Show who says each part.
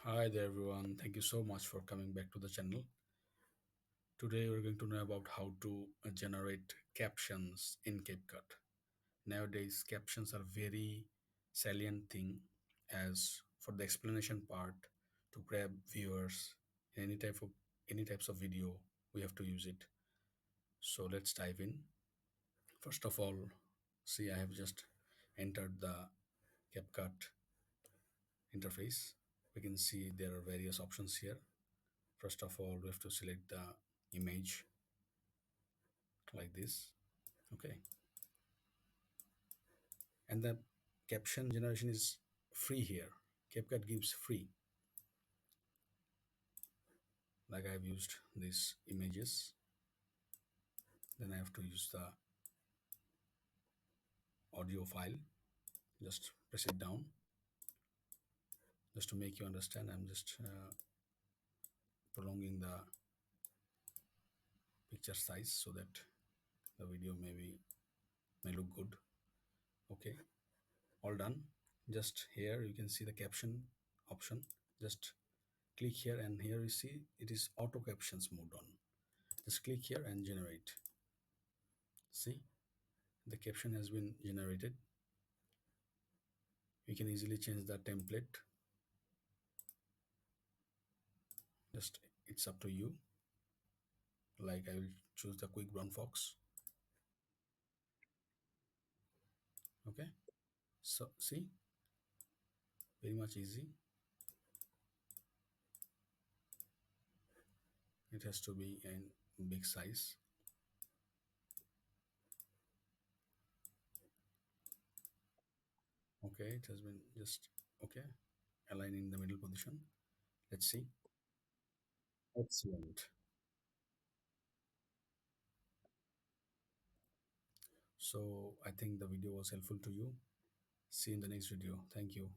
Speaker 1: Hi there, everyone. Thank you so much for coming back to the channel. Today, we're going to know about how to generate captions in CapCut. Nowadays, captions are very salient thing as for the explanation part to grab viewers in any types of video. We have to use it. So let's dive in. First of all, see, I have just entered the CapCut interface. We can see there are various options here. First of all, we have to select the image like this. Okay, and the caption generation is free here. CapCut gives free. Like I've used these images, then I have to use the audio file. Just press it down. Just to make you understand, I'm just prolonging the picture size so that the video may look good. Okay, all done. Just here you can see the caption option. Just click here, and here you see it is auto captions mode on. Just click here and generate. See, the caption has been generated. You can easily change the template. Just it's up to you. Like I will choose the quick brown fox. Okay, so see, very much easy. It has to be in big size. Okay, it has been just okay, align in the middle position. Let's see. Excellent. So I think the video was helpful to you. See you in the next video. Thank you.